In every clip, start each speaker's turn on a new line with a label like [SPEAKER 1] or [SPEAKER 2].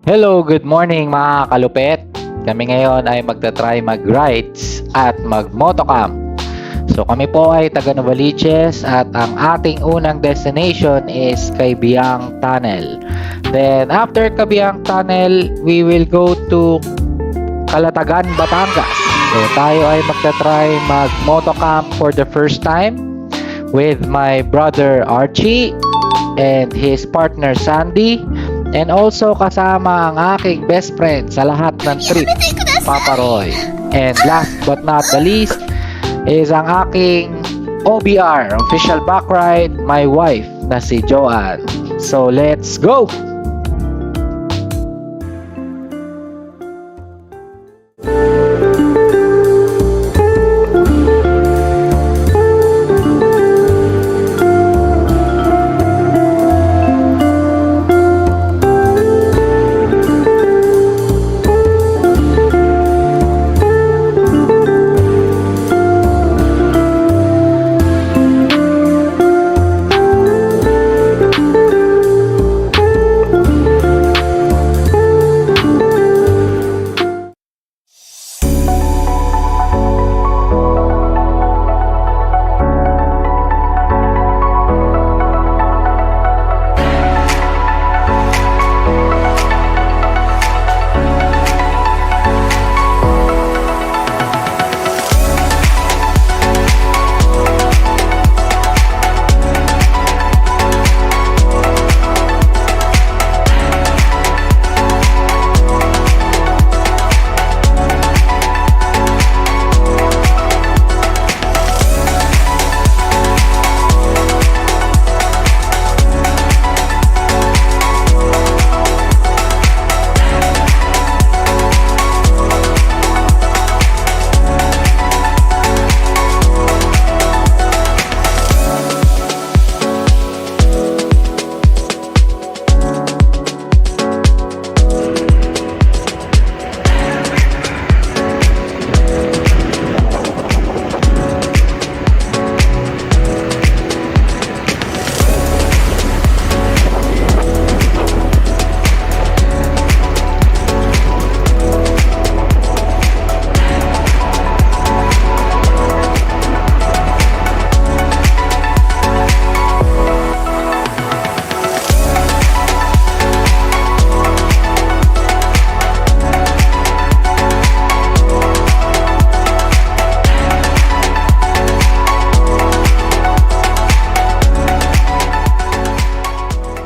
[SPEAKER 1] Hello, good morning mga kalupet. Kami ngayon ay magta-try mag-rides at mag-motocamp. So kami po ay taga Novaliches at ang ating unang destination is Kabiang Tunnel. Then after Kabiang Tunnel, we will go to Calatagan, Batangas. So tayo ay magta-try mag-motocamp for the first time with my brother Archie and his partner Sandy. And also kasama ang aking best friend sa lahat ng trip, Papa Roy. And last but not the least is ang aking OBR, official back ride, my wife na si Joanne. So let's go!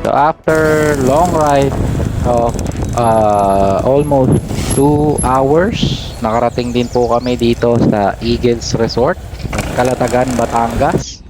[SPEAKER 1] So after long ride of almost 2 hours, nakarating din po kami dito sa Eagles Resort, Calatagan, Batangas.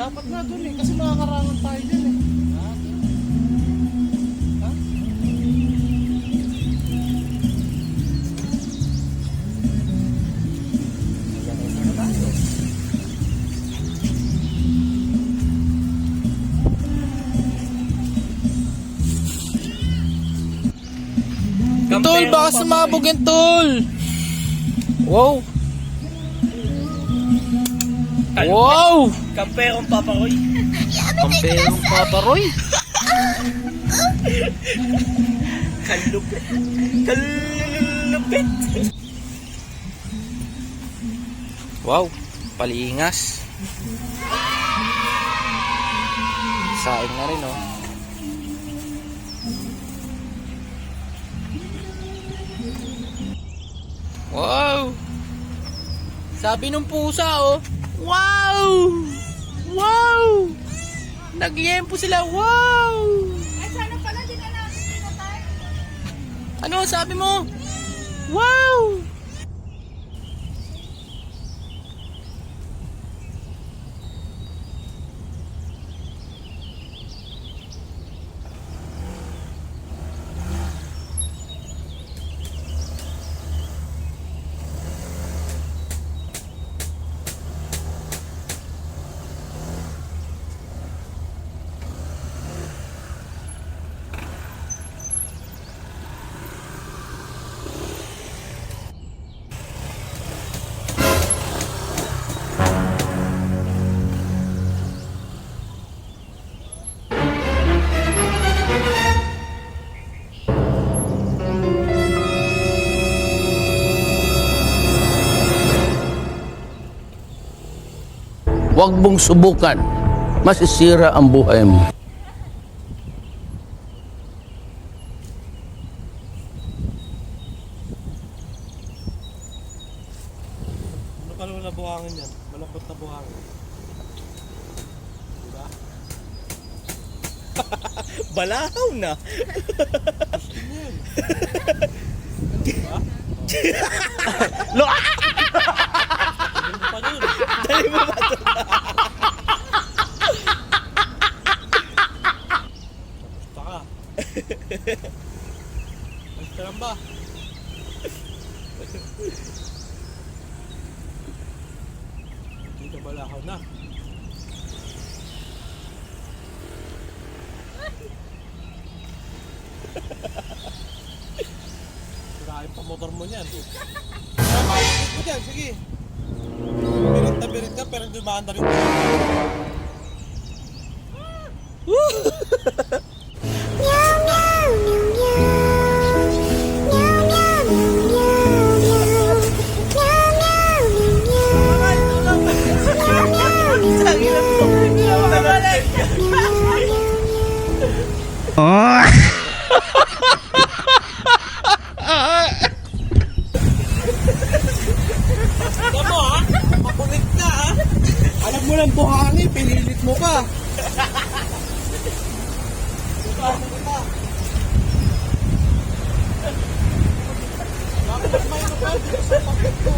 [SPEAKER 2] Dapat nga dun eh, kasi makakarangan tayo dyan eh. Ha? Tol, baka sumabog yan, tol! Wow! Wow!
[SPEAKER 3] Kamperong paparoy.
[SPEAKER 2] Kamperong paparoy!
[SPEAKER 3] Kalupit. Kalupit.
[SPEAKER 2] Wow! Palingas! Saing na rin, oh. Wow! Sabi nung pusa, oh. Wow! Wow! Nagyempo sila, wow!
[SPEAKER 4] Ay, sana pala din na namin pinatay.
[SPEAKER 2] Ano sabi mo? Wow!
[SPEAKER 5] Huwag mong subukan. Masisira ang buhay mo.
[SPEAKER 2] Ano ka naman na buhangin yan? Malambot na buhangin. Diba?
[SPEAKER 3] Balahaw na. Lo!
[SPEAKER 2] Pa nun.
[SPEAKER 3] Dali mo ba ito?
[SPEAKER 2] Taka. Alis ka lang ba? Hindi ka balakaw na. Sirain pa motor mo niyan. Kapalitin mo dyan, sige. Birit ka pero dumaan na rin. Alam mo ha? Makulit ka ha? Alam mo lang buhangin, pinilit mo pa. Bakit may lupa dito sa pakit ko?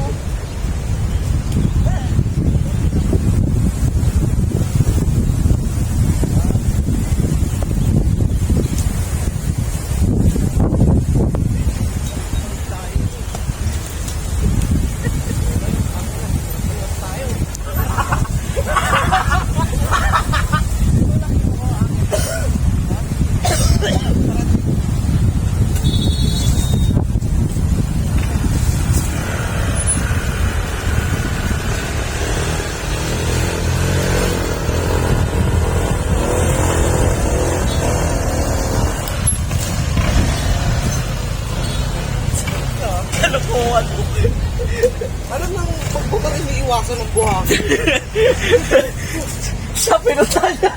[SPEAKER 3] Kalokohan mo.
[SPEAKER 2] Alam mo, pag mo ka rin iiwasan ng buhangin.
[SPEAKER 3] Siya pinunta niya.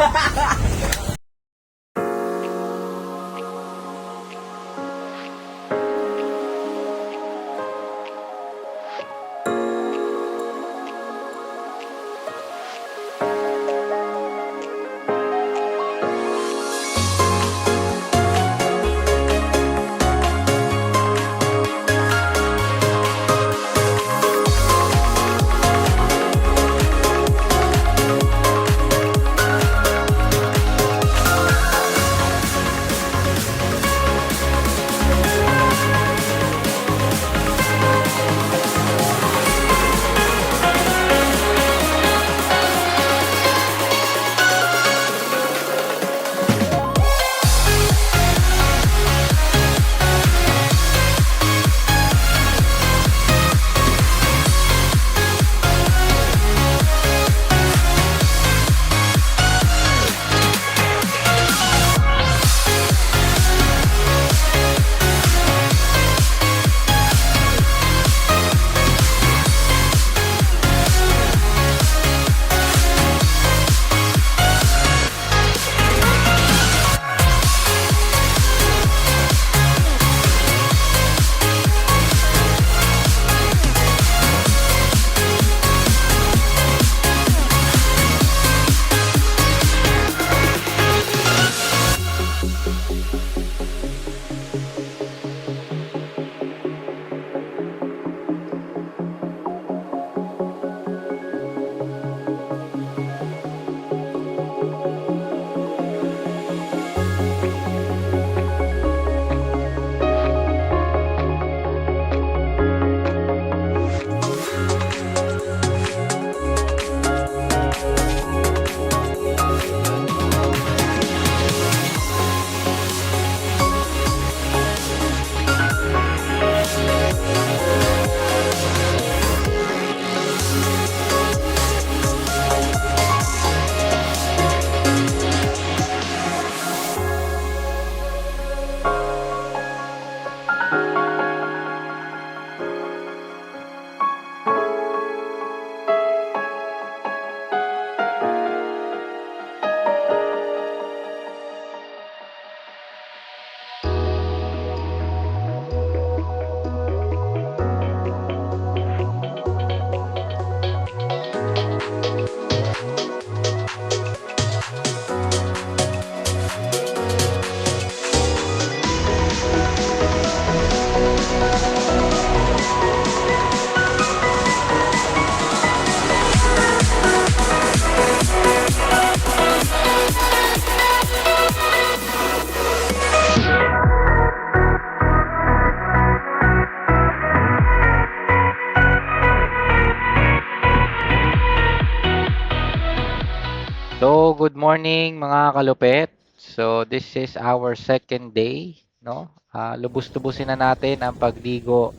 [SPEAKER 1] morning mga kalupet. So this is our second day, no? Lubos-lubusin na natin ang pagligo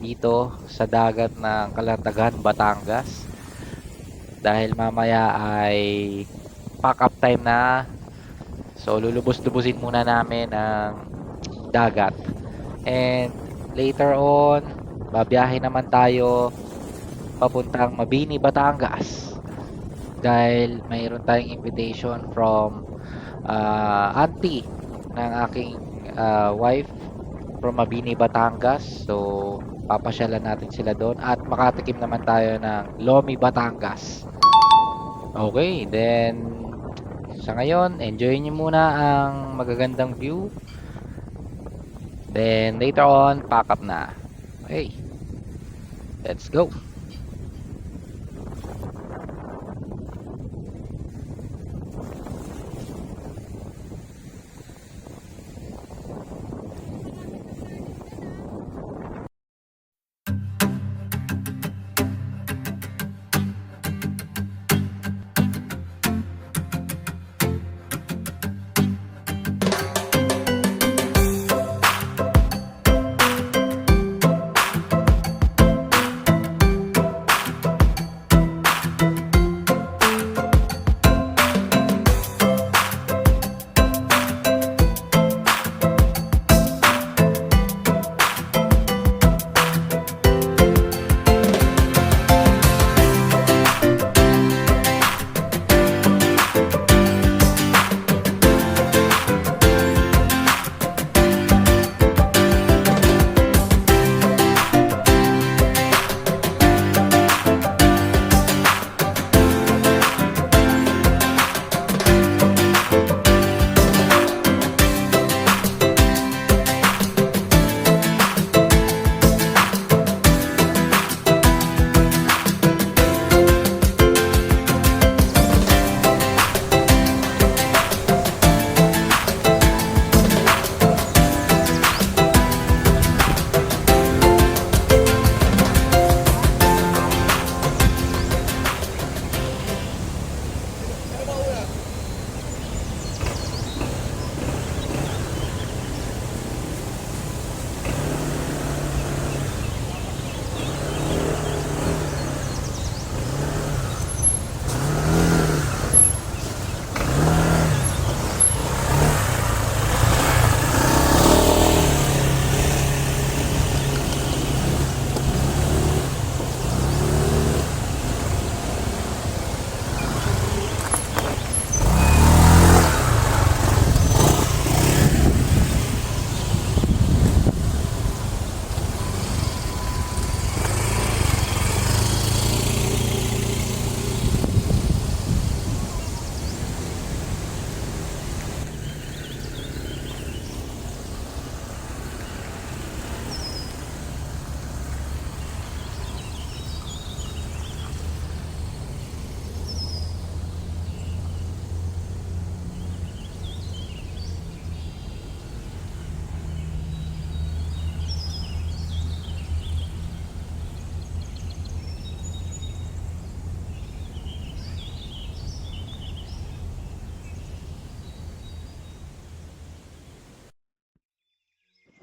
[SPEAKER 1] dito sa dagat ng Calatagan, Batangas. Dahil mamaya ay pack up time na. So lulubos-lubusin muna namin ang dagat. And later on, babiyahe naman tayo papuntang Mabini, Batangas. Dahil mayroon tayong invitation from auntie ng aking wife from Mabini, Batangas. So, papasyalan natin sila doon at makatikim naman tayo ng Lomi, Batangas. Okay, then sa ngayon, enjoy nyo muna ang magagandang view. Then later on, pack up na. Okay, let's go.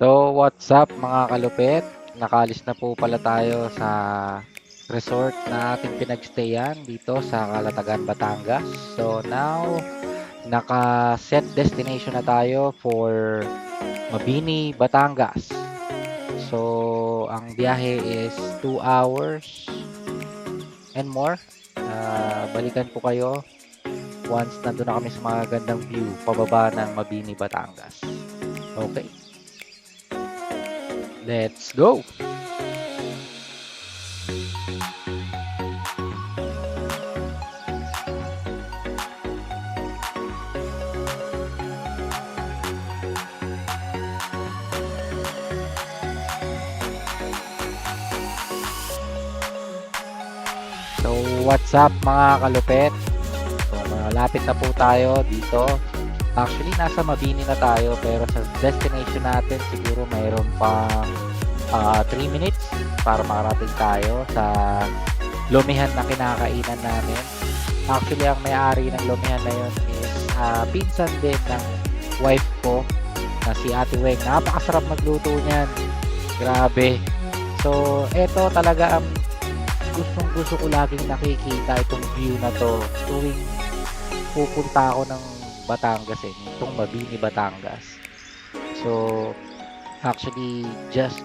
[SPEAKER 1] So, what's up mga kalupet? Nakalis na po pala tayo sa resort na ating pinagstayan dito sa Calatagan, Batangas. So, now, naka-set destination na tayo for Mabini, Batangas. So, ang biyahe is 2 hours and more. Balikan po kayo once nandun na kami sa mga gandang view pababa ng Mabini, Batangas. Okay. Let's go! So, what's up mga kalupet? So, malapit na po tayo dito. Actually, nasa Mabini na tayo pero sa destination natin siguro mayroon pa 3 minutes para makarating tayo sa lumihan na kinakainan namin. Actually, ang may-ari ng lumihan na yun is pinsan din ng wife ko na si Ate Weng. Napakasarap magluto niyan. Grabe. So, eto talaga ang gustong-gusto ko laging nakikita itong view na to tuwing pupunta ako ng Batangas itong Mabini, Batangas. So, actually, just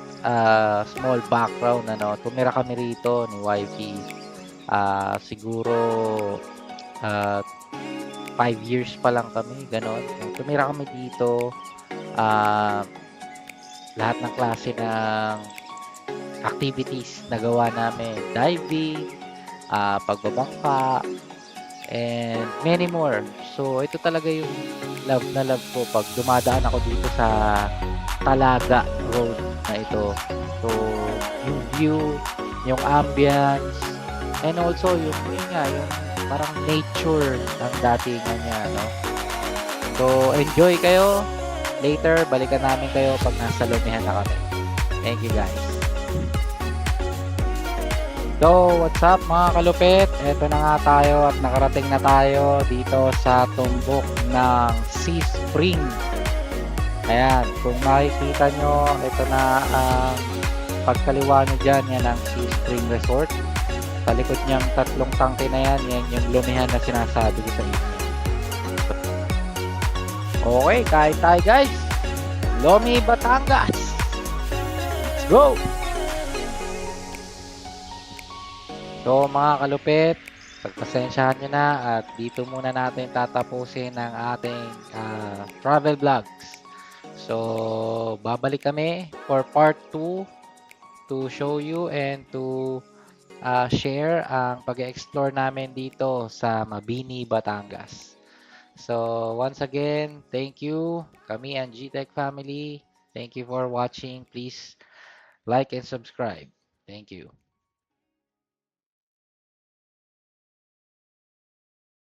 [SPEAKER 1] small background, tumira kami rito ni wifey. Siguro 5 years pa lang kami, ganon. Tumira kami dito. Lahat ng klase ng activities na gawa namin, diving, pagbabangka, and many more. So, ito talaga yung love na love ko pag dumadaan ako dito sa Talaga Road na ito. So, yung view, yung ambience, and also yung parang nature ng datingan niya, no? So, enjoy kayo. Later, balikan namin kayo pag nasa lumihan na kami. Thank you, guys. So, what's up mga kalupit? Ito na nga tayo at nakarating na tayo dito sa tumbok ng Sea Spring. Ayan, kung makikita nyo, ito na ang pagkaliwa nyo dyan, yan ang Sea Spring Resort. Sa likod niyang tatlong tangke na yan, yan yung lumihan na sinasabi ko sa inyo. Okay, kain tayo guys! Lomi, Batangas! Let's go! So mga kalupit, pagpasensyahan nyo na at dito muna natin tatapusin ang ating travel vlogs. So babalik kami for part 2 to show you and to share ang pag-explore namin dito sa Mabini, Batangas. So once again, thank you kami ang GTech family. Thank you for watching. Please like and subscribe. Thank you.